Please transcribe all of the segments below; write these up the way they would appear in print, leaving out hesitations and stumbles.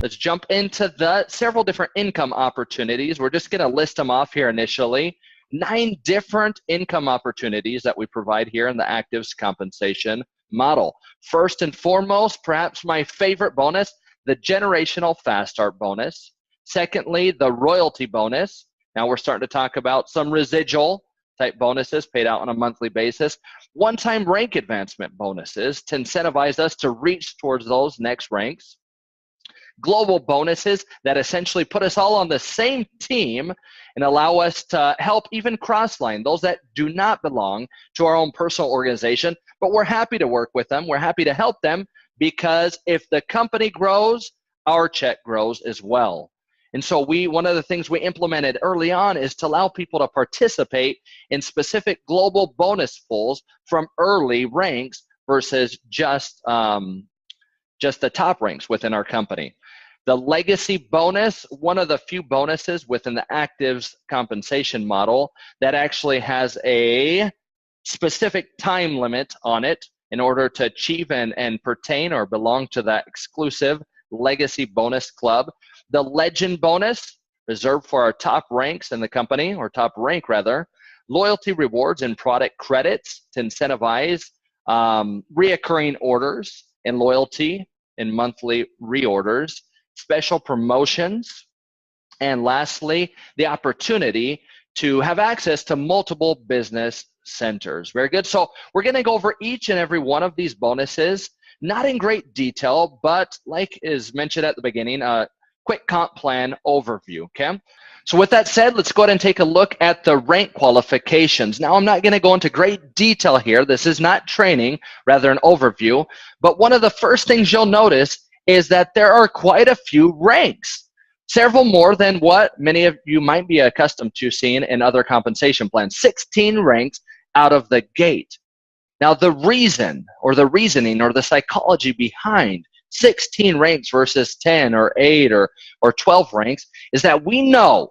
let's jump into the several different income opportunities. We're just going to list them off here initially. 9 different income opportunities that we provide here in the Activz compensation model. First and foremost, perhaps my favorite bonus, the generational fast start bonus. Secondly, the royalty bonus. Now we're starting to talk about some residual type bonuses paid out on a monthly basis. One-time rank advancement bonuses to incentivize us to reach towards those next ranks. Global bonuses that essentially put us all on the same team and allow us to help even cross-line those that do not belong to our own personal organization, but we're happy to work with them. We're happy to help them because if the company grows, our check grows as well. And so one of the things we implemented early on is to allow people to participate in specific global bonus pools from early ranks versus just the top ranks within our company. The legacy bonus, one of the few bonuses within the Activz compensation model that actually has a specific time limit on it in order to achieve and pertain or belong to that exclusive legacy bonus club. The legend bonus, reserved for our top ranks in the company, or top rank rather. Loyalty rewards and product credits to incentivize reoccurring orders and loyalty in monthly reorders. Special promotions, and lastly, the opportunity to have access to multiple business centers. Very good. So we're going to go over each and every one of these bonuses, not in great detail, but like is mentioned at the beginning, a quick comp plan overview, okay? So with that said, let's go ahead and take a look at the rank qualifications. Now, I'm not going to go into great detail here. This is not training, rather an overview, but one of the first things you'll notice is that there are quite a few ranks, several more than what many of you might be accustomed to seeing in other compensation plans. 16 ranks out of the gate. Now, the reason or the reasoning or the psychology behind 16 ranks versus 10 or 8 or 12 ranks is that we know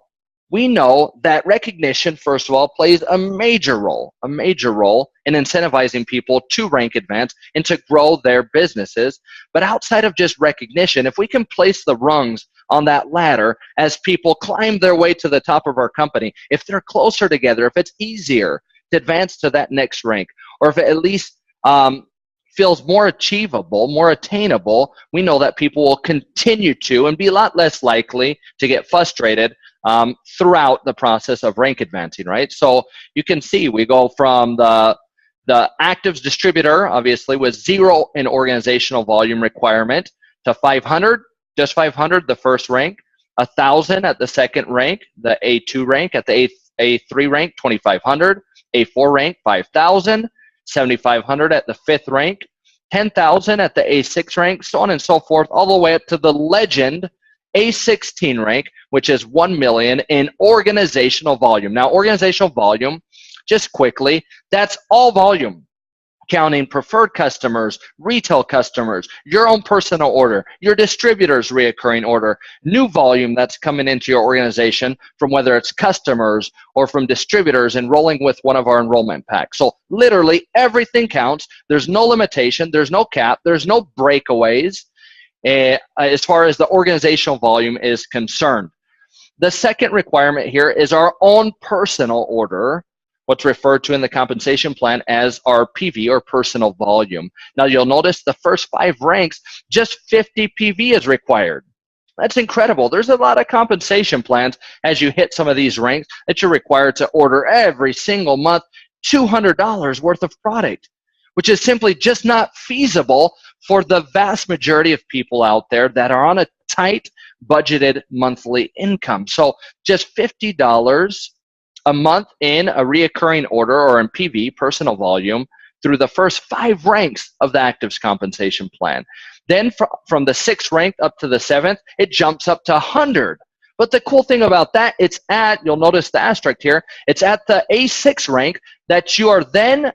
that recognition, first of all, plays a major role in incentivizing people to rank advance and to grow their businesses. But outside of just recognition, if we can place the rungs on that ladder as people climb their way to the top of our company, if they're closer together, if it's easier to advance to that next rank, or if it at least feels more achievable, more attainable, we know that people will continue to and be a lot less likely to get frustrated throughout the process of rank advancing, right? So you can see we go from the Activz distributor, obviously, with 0 in organizational volume requirement to 500, just 500, the first rank, 1,000 at the second rank, the A2 rank, at the A3 rank, 2,500, A4 rank, 5,000, 7,500 at the 5th rank, 10,000 at the A6 rank, so on and so forth, all the way up to the legend A16 rank, which is 1 million in organizational volume. Now, organizational volume, just quickly, that's all volume, counting preferred customers, retail customers, your own personal order, your distributor's reoccurring order, new volume that's coming into your organization from whether it's customers or from distributors enrolling with one of our enrollment packs. So literally everything counts. There's no limitation. There's no cap. There's no breakaways as far as the organizational volume is concerned. The second requirement here is our own personal order, what's referred to in the compensation plan as our PV, or personal volume. Now, you'll notice the first 5 ranks, just 50 PV is required. That's incredible. There's a lot of compensation plans as you hit some of these ranks that you're required to order every single month $200 worth of product, which is simply just not feasible for the vast majority of people out there that are on a tight budgeted monthly income. So just $50 a month in a reoccurring order or in PV, personal volume, through the first 5 ranks of the Activz compensation plan. Then from the 6th rank up to the 7th, it jumps up to 100. But the cool thing about that, you'll notice the asterisk here, it's at the A6 rank that you are then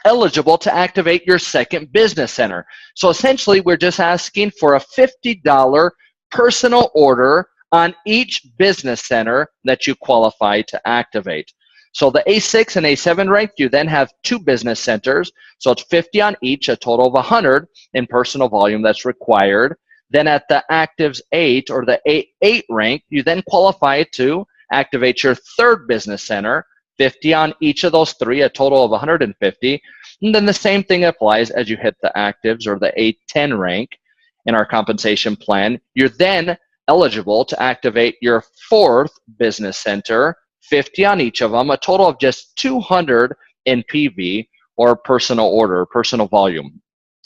eligible to activate your second business center. So essentially, we're just asking for a $50 personal order on each business center that you qualify to activate. So the A6 and A7 rank, you then have 2 business centers. So it's 50 on each, a total of 100 in personal volume that's required. Then at the Activz 8 or the 8 rank, you then qualify to activate your third business center, 50 on each of those three, a total of 150. And then the same thing applies as you hit the Activz or the 810 rank in our compensation plan. You're then eligible to activate your fourth business center, 50 on each of them, a total of just 200 in PV or personal order, personal volume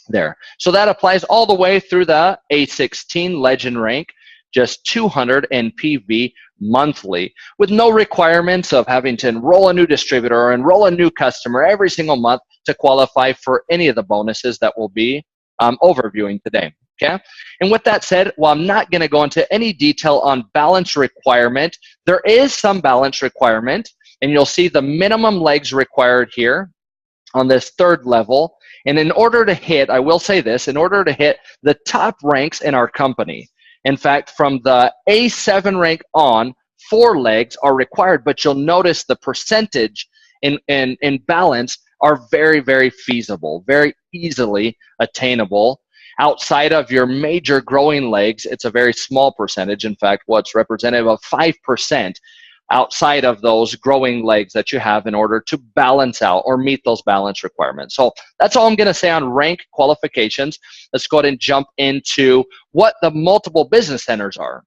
there. So that applies all the way through the A16 legend rank, just 200 in PV monthly, with no requirements of having to enroll a new distributor or enroll a new customer every single month to qualify for any of the bonuses that we'll be overviewing today. Okay. And with that said, while I'm not going to go into any detail on balance requirement, there is some balance requirement, and you'll see the minimum legs required here on this third level. And in order to hit, I will say this, in order to hit the top ranks in our company, in fact, from the A7 rank on, 4 legs are required, but you'll notice the percentage in balance are very, very feasible, very easily attainable. Outside of your major growing legs, it's a very small percentage. In fact, what's representative of 5% outside of those growing legs that you have in order to balance out or meet those balance requirements. So that's all I'm going to say on rank qualifications. Let's go ahead and jump into what the multiple business centers are.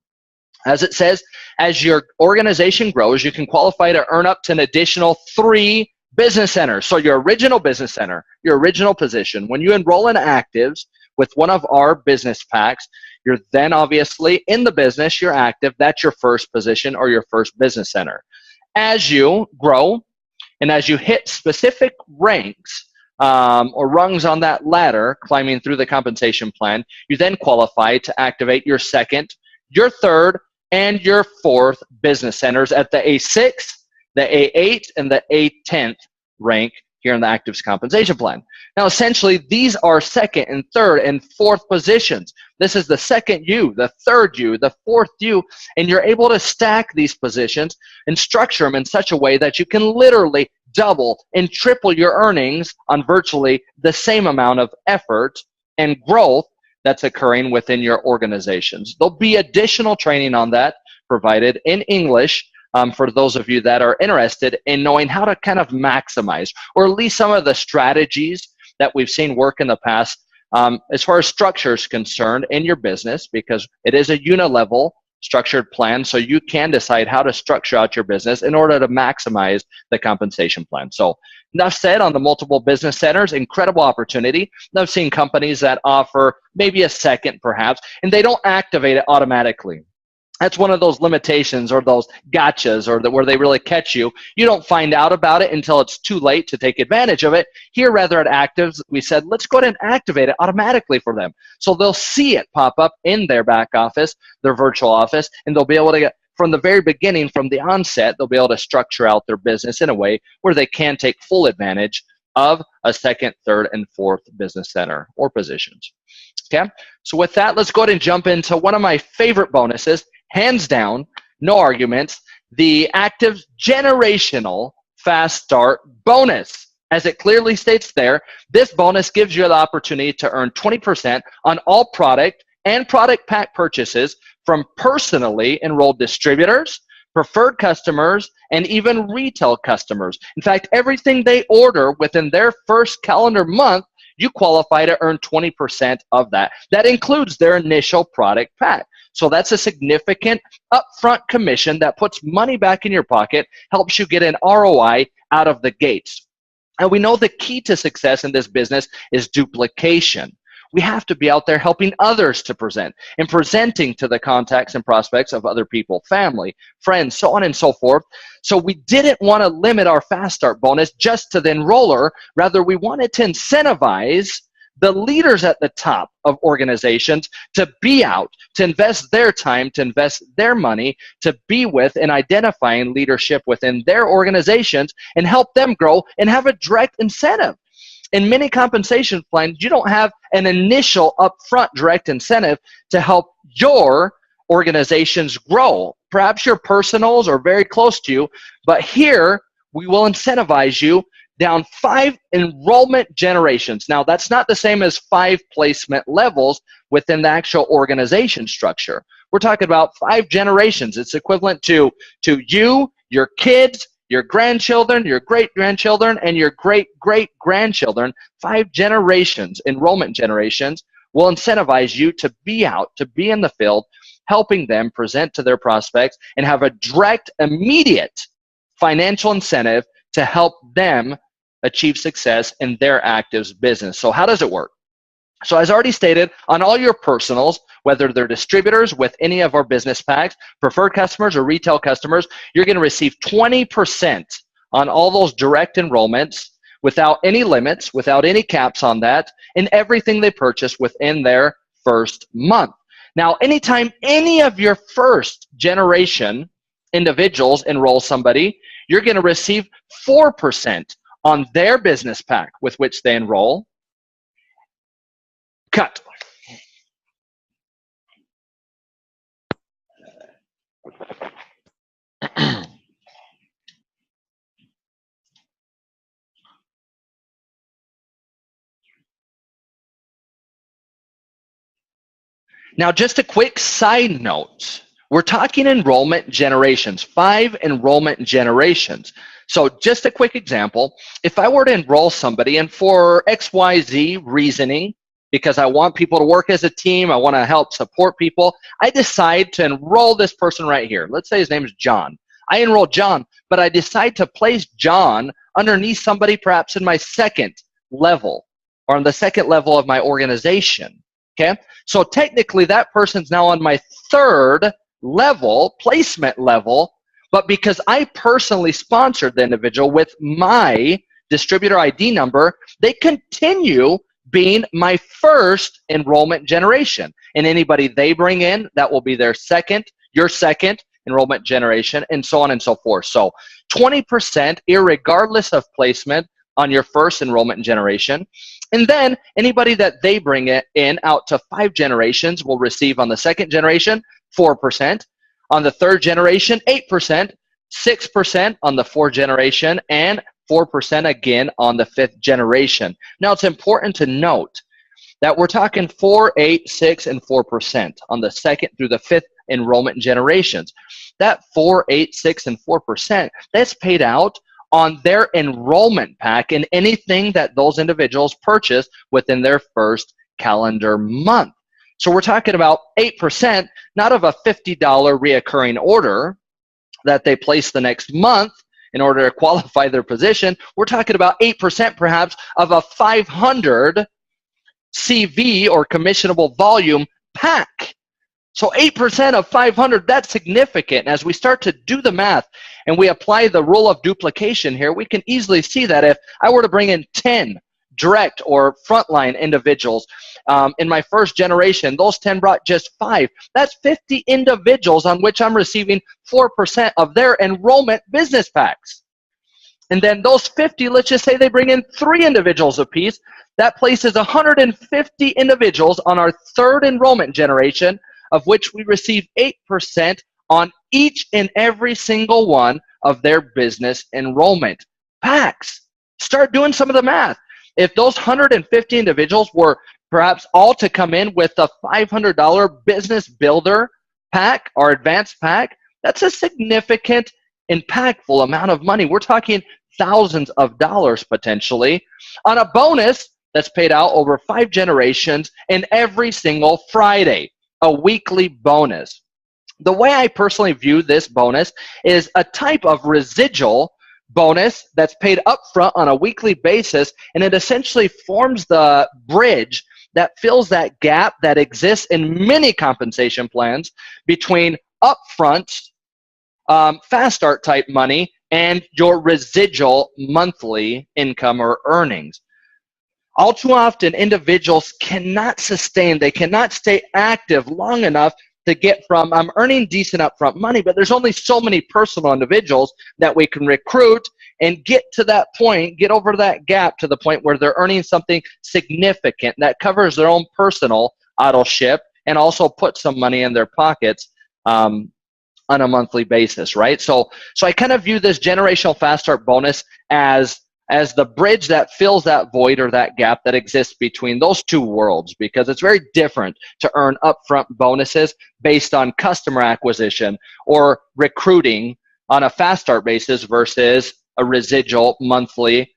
As it says, as your organization grows, you can qualify to earn up to an additional 3 business centers. So your original business center, your original position, when you enroll in Activz with one of our business packs, you're then obviously in the business, you're active, that's your first position or your first business center. As you grow and as you hit specific ranks or rungs on that ladder, climbing through the compensation plan, you then qualify to activate your second, your third, and your fourth business centers at the A6, the A8, and the A10th rank here in the Activz compensation plan. Now, essentially, these are second and third and fourth positions. This is the second U, the third U, the fourth U, and you're able to stack these positions and structure them in such a way that you can literally double and triple your earnings on virtually the same amount of effort and growth that's occurring within your organizations. There'll be additional training on that provided in English for those of you that are interested in knowing how to kind of maximize, or at least some of the strategies that we've seen work in the past as far as structure is concerned in your business, because it is a unilevel structured plan, so you can decide how to structure out your business in order to maximize the compensation plan. So enough said on the multiple business centers, incredible opportunity. I've seen companies that offer maybe a second perhaps, and they don't activate it automatically. That's one of those limitations or those gotchas or where they really catch you. You don't find out about it until it's too late to take advantage of it. Here, rather at Activz, we said, let's go ahead and activate it automatically for them. So they'll see it pop up in their back office, their virtual office, and they'll be able to get, from the very beginning, from the onset, they'll be able to structure out their business in a way where they can take full advantage of a second, third, and fourth business center or positions. Okay, so with that, let's go ahead and jump into one of my favorite bonuses. Hands down, no arguments, the Activz generational fast start bonus. As it clearly states there, this bonus gives you the opportunity to earn 20% on all product and product pack purchases from personally enrolled distributors, preferred customers, and even retail customers. In fact, everything they order within their first calendar month, you qualify to earn 20% of that. That includes their initial product pack. So that's a significant upfront commission that puts money back in your pocket, helps you get an ROI out of the gates. And we know the key to success in this business is duplication. We have to be out there helping others to present and presenting to the contacts and prospects of other people, family, friends, so on and so forth. So we didn't want to limit our fast start bonus just to the enroller. Rather, we wanted to incentivize the leaders at the top of organizations to be out, to invest their time, to invest their money, to be with and identifying leadership within their organizations and help them grow and have a direct incentive. In many compensation plans, you don't have an initial upfront direct incentive to help your organizations grow. Perhaps your personals are very close to you, but here we will incentivize you down 5 enrollment generations. Now, that's not the same as 5 placement levels within the actual organization structure. We're talking about 5 generations. It's equivalent to you, your kids, your grandchildren, your great-grandchildren, and your great-great-grandchildren. 5 generations, enrollment generations, will incentivize you to be out, to be in the field, helping them present to their prospects and have a direct, immediate financial incentive to help them achieve success in their Activz business. So how does it work? So as already stated, on all your personals, whether they're distributors with any of our business packs, preferred customers, or retail customers, you're going to receive 20% on all those direct enrollments without any limits, without any caps on that, and everything they purchase within their first month. Now, anytime any of your first generation individuals enroll somebody, you're going to receive 4% on their business pack with which they enroll. Cut. Now, just a quick side note. We're talking enrollment generations, 5 enrollment generations. So just a quick example, if I were to enroll somebody and for XYZ reasoning, because I want people to work as a team, I want to help support people, I decide to enroll this person right here. Let's say his name is John. I enroll John, but I decide to place John underneath somebody perhaps in my second level or on the second level of my organization. Okay, so technically that person's now on my third level, placement level, but because I personally sponsored the individual with my distributor ID number, they continue being my first enrollment generation. And anybody they bring in, that will be their second, your second enrollment generation, and so on and so forth. So 20% irregardless of placement on your first enrollment generation. And then anybody that they bring it in out to 5 generations will receive on the second generation 4%, on the third generation 8%, 6% on the fourth generation, and 4% again on the 5th generation. Now it's important to note that we're talking 4, 8, 6, and 4% on the second through the 5th enrollment generations. That 4, 8, 6, and 4%, that's paid out on their enrollment pack in anything that those individuals purchase within their first calendar month. So we're talking about 8%, not of a $50 reoccurring order that they place the next month in order to qualify their position. We're talking about 8% perhaps of a 500 CV or commissionable volume pack. So 8% of 500, that's significant. As we start to do the math and we apply the rule of duplication here, we can easily see that if I were to bring in 10 direct or frontline individuals in my first generation, those 10 brought just 5. That's 50 individuals on which I'm receiving 4% of their enrollment business packs. And then those 50, let's just say they bring in 3 individuals apiece. That places 150 individuals on our third enrollment generation, of which we receive 8% on each and every single one of their business enrollment packs. Start doing some of the math. If those 150 individuals were perhaps all to come in with a $500 business builder pack or advanced pack, that's a significant, impactful amount of money. We're talking thousands of dollars potentially on a bonus that's paid out over 5 generations and every single Friday. A weekly bonus. The way I personally view this bonus is a type of residual bonus that's paid upfront on a weekly basis, and it essentially forms the bridge that fills that gap that exists in many compensation plans between upfront fast start type money and your residual monthly income or earnings. All too often, individuals cannot sustain, they cannot stay active long enough to get from, I'm earning decent upfront money, but there's only so many personal individuals that we can recruit and get to that point, get over that gap to the point where they're earning something significant that covers their own personal auto-ship and also put some money in their pockets on a monthly basis, right? So I kind of view this generational fast start bonus as as the bridge that fills that void or that gap that exists between those two worlds, because it's very different to earn upfront bonuses based on customer acquisition or recruiting on a fast start basis versus a residual monthly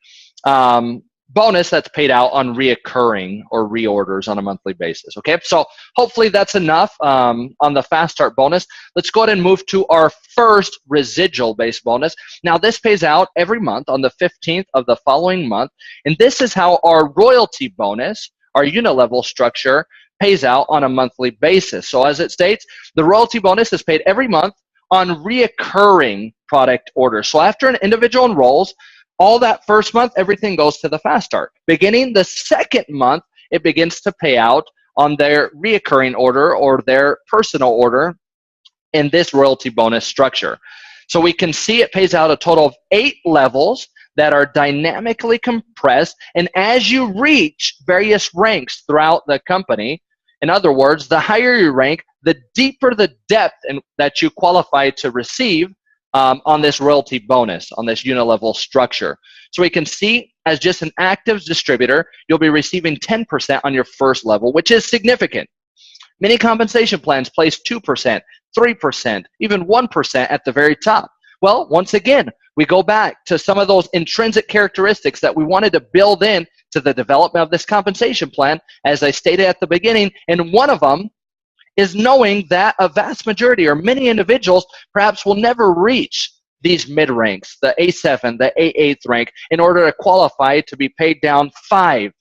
bonus that's paid out on reoccurring or reorders on a monthly basis. Okay, so hopefully that's enough on the fast start bonus. Let's go ahead and move to our first residual based bonus. Now this pays out every month on the 15th of the following month, and this is how our royalty bonus, our unit level structure, pays out on a monthly basis. So as it states, the royalty bonus is paid every month on reoccurring product orders. So after an individual enrolls, all that first month, everything goes to the fast start. Beginning the second month, it begins to pay out on their reoccurring order or their personal order in this royalty bonus structure. So we can see it pays out a total of 8 levels that are dynamically compressed. And as you reach various ranks throughout the company, in other words, the higher you rank, the deeper the depth that you qualify to receive on this royalty bonus, on this unit level structure. So we can see as just an Activz distributor, you'll be receiving 10% on your first level, which is significant. Many compensation plans place 2%, 3%, even 1% at the very top. Well, once again, we go back to some of those intrinsic characteristics that we wanted to build in to the development of this compensation plan, as I stated at the beginning, and one of them is knowing that a vast majority or many individuals perhaps will never reach these mid ranks, the A7, the A8 rank, in order to qualify to be paid down 5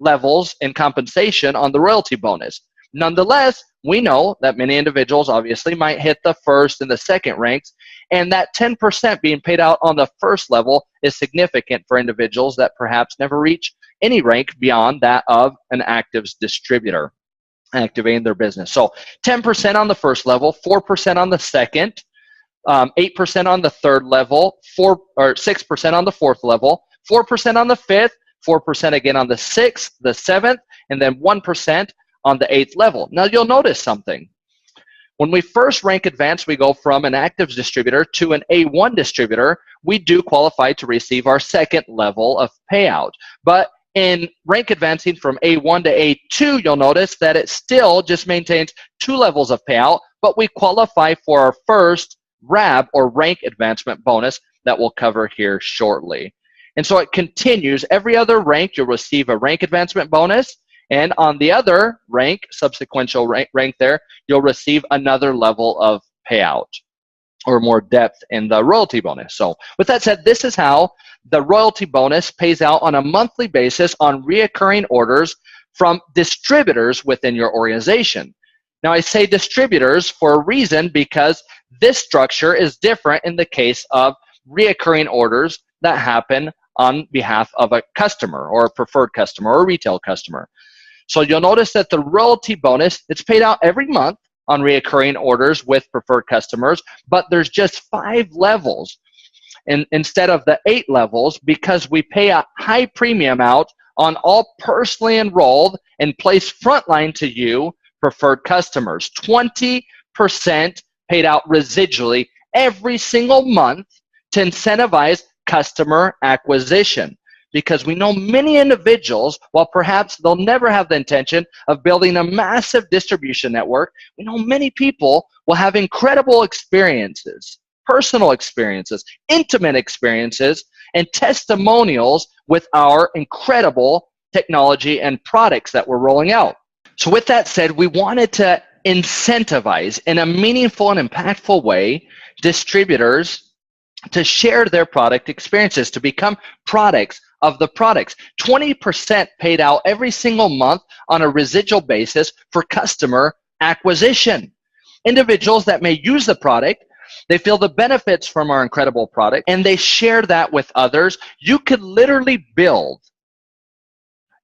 levels in compensation on the royalty bonus. Nonetheless, we know that many individuals obviously might hit the first and the second ranks, and that 10% being paid out on the first level is significant for individuals that perhaps never reach any rank beyond that of an Activz distributor, activating their business. So 10% on the first level, 4% on the second, 8% on the third level, 6% on the fourth level, 4% on the fifth, 4% again on the sixth, the seventh, and then 1% on the 8th level. Now you'll notice something. When we first rank advance, we go from an Activz distributor to an A1 distributor. We do qualify to receive our second level of payout. But in rank advancing from A1 to A2, you'll notice that it still just maintains 2 levels of payout, but we qualify for our first RAB or rank advancement bonus that we'll cover here shortly. And so it continues. Every other rank, you'll receive a rank advancement bonus, and on the other rank, subsequential rank there, you'll receive another level of payout or more depth in the royalty bonus. So with that said, this is how the royalty bonus pays out on a monthly basis on reoccurring orders from distributors within your organization. Now I say distributors for a reason, because this structure is different in the case of reoccurring orders that happen on behalf of a customer or a preferred customer or a retail customer. So you'll notice that the royalty bonus, it's paid out every month on reoccurring orders with preferred customers, but there's just 5 levels instead of the 8 levels, because we pay a high premium out on all personally enrolled and placed frontline to you preferred customers. 20% paid out residually every single month to incentivize customer acquisition. Because we know many individuals, while perhaps they'll never have the intention of building a massive distribution network, we know many people will have incredible experiences, personal experiences, intimate experiences, and testimonials with our incredible technology and products that we're rolling out. So with that said, we wanted to incentivize in a meaningful and impactful way distributors to share their product experiences, to become products of the products. 20% paid out every single month on a residual basis for customer acquisition. Individuals that may use the product, they feel the benefits from our incredible product, and they share that with others. You could literally build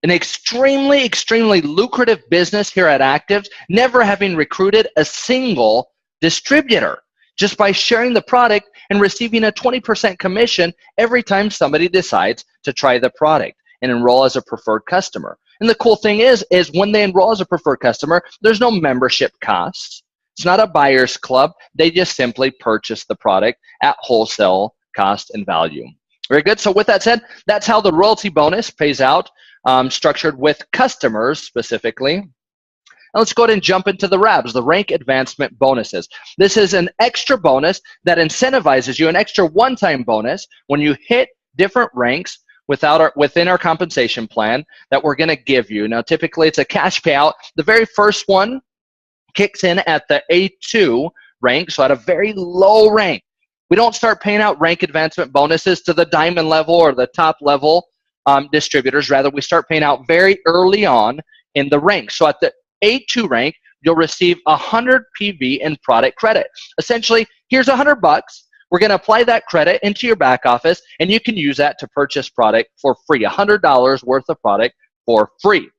an extremely, extremely lucrative business here at Activz, never having recruited a single distributor, just by sharing the product and receiving a 20% commission every time somebody decides to try the product and enroll as a preferred customer. And the cool thing is when they enroll as a preferred customer, there's no membership costs. It's not a buyer's club. They just simply purchase the product at wholesale cost and value. Very good. So with that said, that's how the royalty bonus pays out, structured with customers specifically. Now let's go ahead and jump into the RABs, the rank advancement bonuses. This is an extra bonus that incentivizes you, an extra one-time bonus when you hit different ranks within our compensation plan that we're going to give you. Now, typically it's a cash payout. The very first one kicks in at the A2 rank, so at a very low rank. We don't start paying out rank advancement bonuses to the diamond level or the top level distributors. Rather, we start paying out very early on in the rank. So at the A2 rank, you'll receive 100 PV in product credit. Essentially, here's $100. We're going to apply that credit into your back office, and you can use that to purchase product for free, $100 worth of product for free.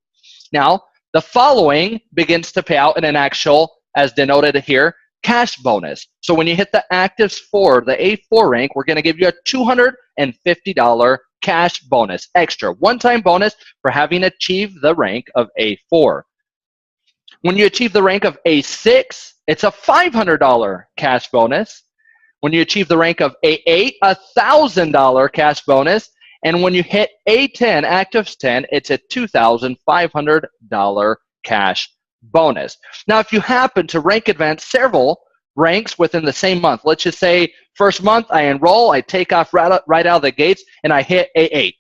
Now, the following begins to pay out in an actual, as denoted here, cash bonus. So when you hit the Activz 4, the A4 rank, we're going to give you a $250 cash bonus, extra one-time bonus for having achieved the rank of A4. When you achieve the rank of A6, it's a $500 cash bonus. When you achieve the rank of A8, a $1,000 cash bonus. And when you hit A10, Activz 10, it's a $2,500 cash bonus. Now, if you happen to rank advance several ranks within the same month, let's just say first month I enroll, I take off right out of the gates, and I hit A8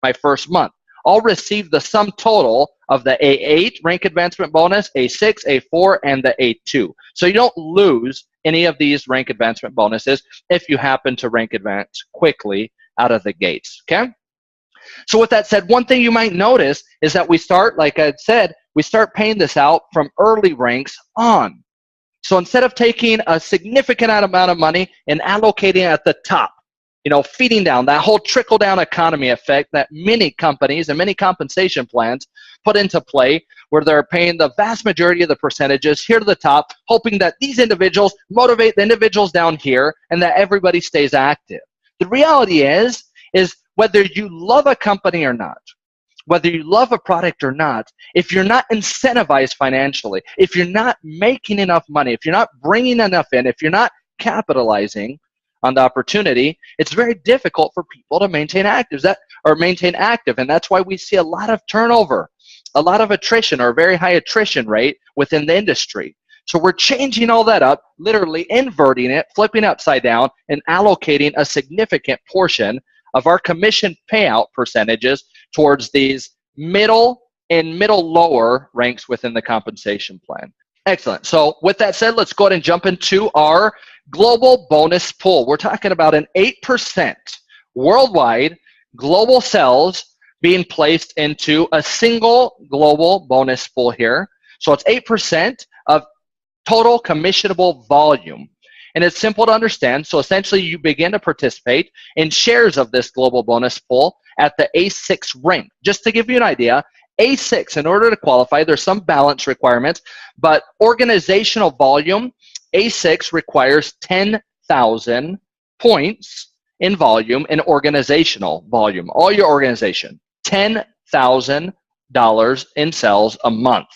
my first month. I'll receive the sum total of the A8 rank advancement bonus, A6, A4, and the A2. So you don't lose any of these rank advancement bonuses if you happen to rank advance quickly out of the gates, okay? So with that said, one thing you might notice is that we start, like I said, we start paying this out from early ranks on. So instead of taking a significant amount of money and allocating it at the top, feeding down that whole trickle-down economy effect that many companies and many compensation plans put into play, where they're paying the vast majority of the percentages here to the top, hoping that these individuals motivate the individuals down here and that everybody stays active. The reality is whether you love a company or not, whether you love a product or not, if you're not incentivized financially, if you're not making enough money, if you're not bringing enough in, if you're not capitalizing on the opportunity, it's very difficult for people to maintain active. And that's why we see a lot of turnover, a lot of attrition, or a very high attrition rate within the industry. So we're changing all that up, literally inverting it, flipping upside down, and allocating a significant portion of our commission payout percentages towards these middle and lower ranks within the compensation plan. Excellent. So with that said, let's go ahead and jump into our global bonus pool. We're talking about an 8% worldwide global sales being placed into a single global bonus pool here. So it's 8% of total commissionable volume. And it's simple to understand. So essentially, you begin to participate in shares of this global bonus pool at the A6 rank. Just to give you an idea, A6, in order to qualify, there's some balance requirements, but organizational volume, A6 requires 10,000 points in volume in organizational volume. All your organization, $10,000 in sales a month,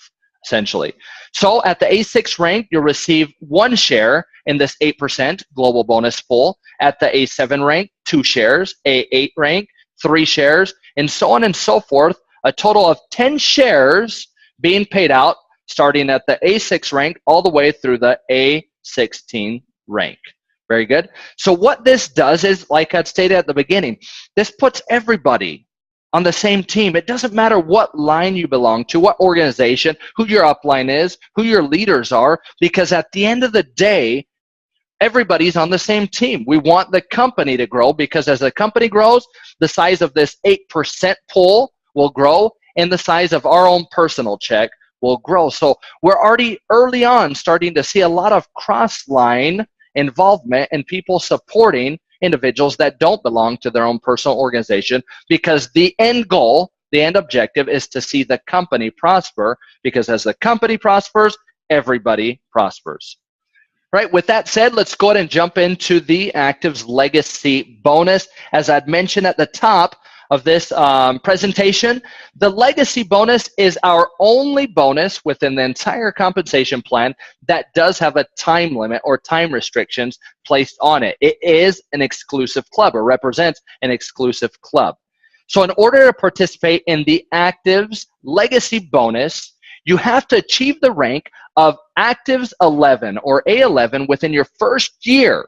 essentially. So at the A6 rank, you'll receive 1 share in this 8% global bonus pool. At the A7 rank, 2 shares. A8 rank, 3 shares, and so on and so forth. A total of 10 shares being paid out starting at the A6 rank all the way through the A16 rank. Very good. So what this does is, like I stated at the beginning, this puts everybody on the same team. It doesn't matter what line you belong to, what organization, who your upline is, who your leaders are, because at the end of the day, everybody's on the same team. We want the company to grow, because as the company grows, the size of this 8% pool will grow, and the size of our own personal check will grow. So we're already early on starting to see a lot of cross-line involvement and people supporting individuals that don't belong to their own personal organization, because the end goal, the end objective is to see the company prosper, because as the company prospers, everybody prospers. Right, with that said, let's go ahead and jump into the Activz Legacy bonus. As I'd mentioned at the top, of this presentation. The legacy bonus is our only bonus within the entire compensation plan that does have a time limit or time restrictions placed on it. It is an exclusive club or represents an exclusive club. So in order to participate in the Activz legacy bonus, you have to achieve the rank of Activz 11 or A11 within your first year.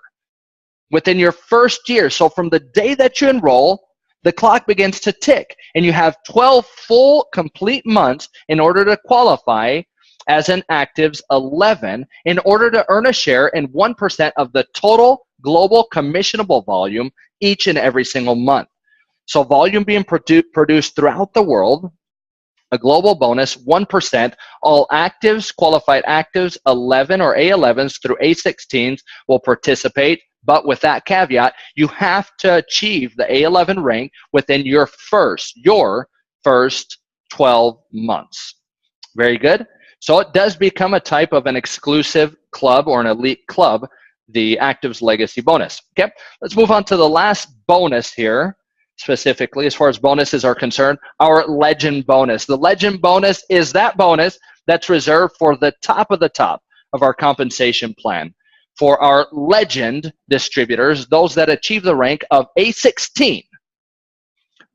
Within your first year. So from the day that you enroll, the clock begins to tick, and you have 12 full complete months in order to qualify as an Activz 11 in order to earn a share in 1% of the total global commissionable volume each and every single month. So volume being produced throughout the world, a global bonus, 1%. All Activz, qualified Activz 11 or A11s through A16s will participate. But with that caveat, you have to achieve the A11 rank within your first 12 months. Very good. So it does become a type of an exclusive club or an elite club, the Activz Legacy bonus. Okay, let's move on to the last bonus here, specifically as far as bonuses are concerned, our Legend bonus. The Legend bonus is that bonus that's reserved for the top of our compensation plan. For our Legend distributors, those that achieve the rank of A16.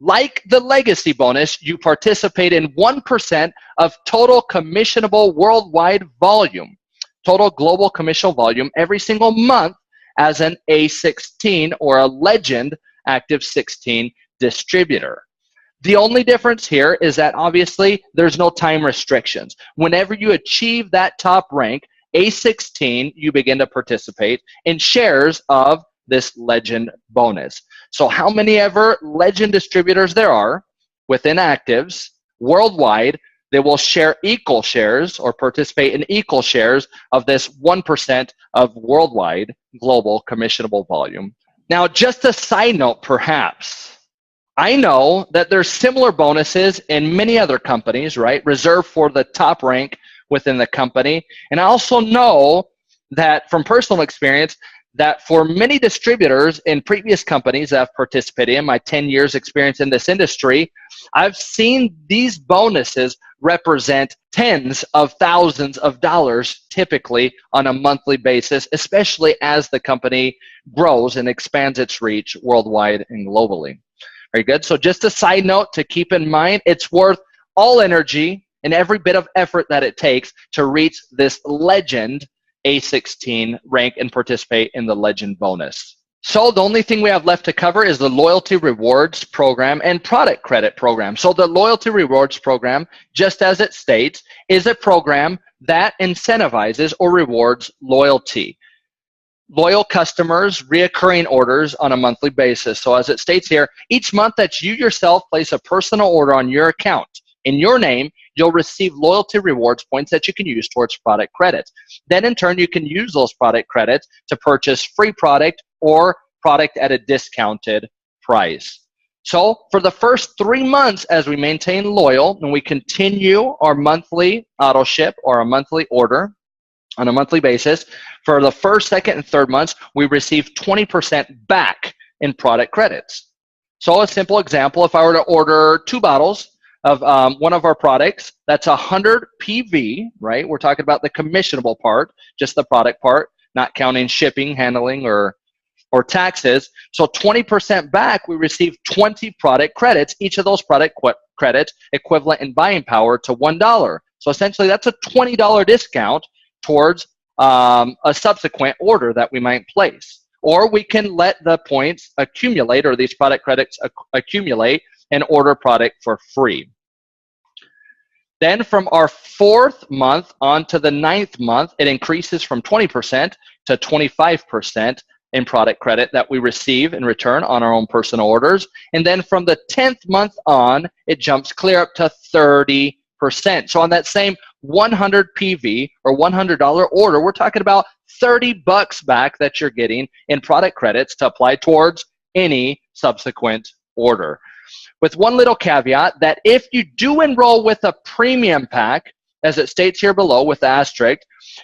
Like the legacy bonus, you participate in 1% of total commissionable worldwide volume, total global commissionable volume every single month as an A16 or a Legend Activz 16 distributor. The only difference here is that obviously there's no time restrictions. Whenever you achieve that top rank, A16, you begin to participate in shares of this Legend bonus. So how many ever Legend distributors there are within Activz worldwide, they will share equal shares or participate in equal shares of this 1% of worldwide global commissionable volume. Now, just a side note, perhaps, I know that there's similar bonuses in many other companies, right, reserved for the top rank within the company. And I also know that from personal experience that for many distributors in previous companies that I've participated in, my 10 years experience in this industry, I've seen these bonuses represent tens of thousands of dollars typically on a monthly basis, especially as the company grows and expands its reach worldwide and globally. Very good. So just a side note to keep in mind, it's worth all energy and every bit of effort that it takes to reach this Legend A16 rank and participate in the Legend bonus. So the only thing we have left to cover is the loyalty rewards program and product credit program. So the loyalty rewards program, just as it states, is a program that incentivizes or rewards loyalty. Loyal customers, reoccurring orders on a monthly basis. So as it states here, each month that you yourself place a personal order on your account in your name, you'll receive loyalty rewards points that you can use towards product credits. Then in turn, you can use those product credits to purchase free product or product at a discounted price. So for the first 3 months, as we maintain loyal and we continue our monthly auto ship or a monthly order on a monthly basis, for the first, second, and third months, we receive 20% back in product credits. So a simple example, if I were to order 2 bottles of one of our products, that's 100 PV, right? We're talking about the commissionable part, just the product part, not counting shipping, handling, or taxes. So 20% back, we receive 20 product credits. Each of those product credits equivalent in buying power to $1. So essentially, that's a $20 discount towards a subsequent order that we might place. Or we can let the points accumulate, or these product credits accumulate, and order product for free. Then from our 4th month on to the 9th month, it increases from 20% to 25% in product credit that we receive in return on our own personal orders. And then from the 10th month on, it jumps clear up to 30%. So on that same 100 PV or $100 order, we're talking about $30 back that you're getting in product credits to apply towards any subsequent order. With one little caveat that if you do enroll with a premium pack, as it states here below with the asterisk,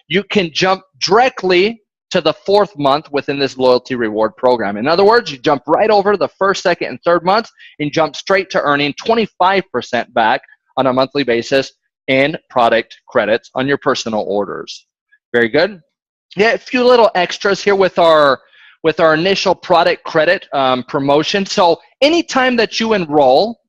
you can jump directly to the 4th month within this loyalty reward program. In other words, you jump right over the 1st, 2nd, and 3rd months and jump straight to earning 25% back on a monthly basis in product credits on your personal orders. Very good. Yeah, a few little extras here with our initial product credit promotion. So anytime that you enroll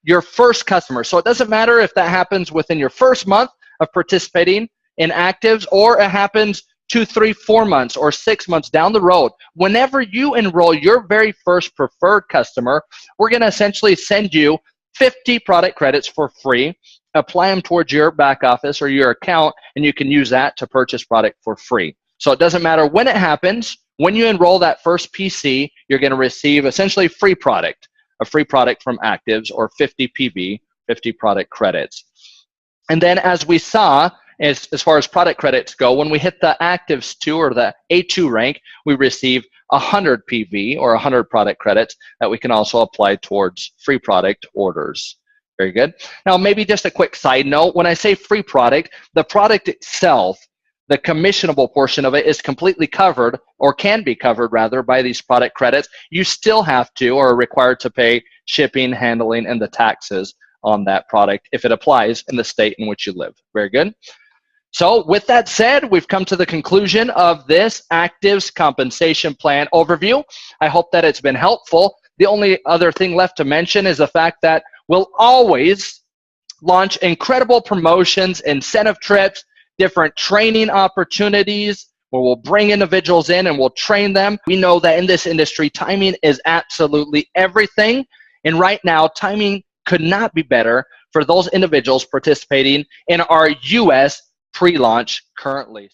your first customer, so it doesn't matter if that happens within your 1st month of participating in Activz, or it happens 2, 3, 4 months or 6 months down the road, whenever you enroll your very first preferred customer, we're going to essentially send you 50 product credits for free, apply them towards your back office or your account, and you can use that to purchase product for free. So it doesn't matter when it happens. When you enroll that first PC, you're going to receive essentially free product, a free product from Activz, or 50 PV, 50 product credits. And then as we saw, as far as product credits go, when we hit the Activz 2 or the A2 rank, we receive 100 PV or 100 product credits that we can also apply towards free product orders. Very good. Now, maybe just a quick side note. When I say free product, the product itself, the commissionable portion of it, is completely covered, or can be covered rather, by these product credits. You still have to, or are required to, pay shipping, handling, and the taxes on that product if it applies in the state in which you live. Very good. So with that said, we've come to the conclusion of this Activz compensation plan overview. I hope that it's been helpful. The only other thing left to mention is the fact that we'll always launch incredible promotions, incentive trips, different training opportunities where we'll bring individuals in and we'll train them. We know that in this industry, timing is absolutely everything. And right now, timing could not be better for those individuals participating in our U.S. pre-launch currently.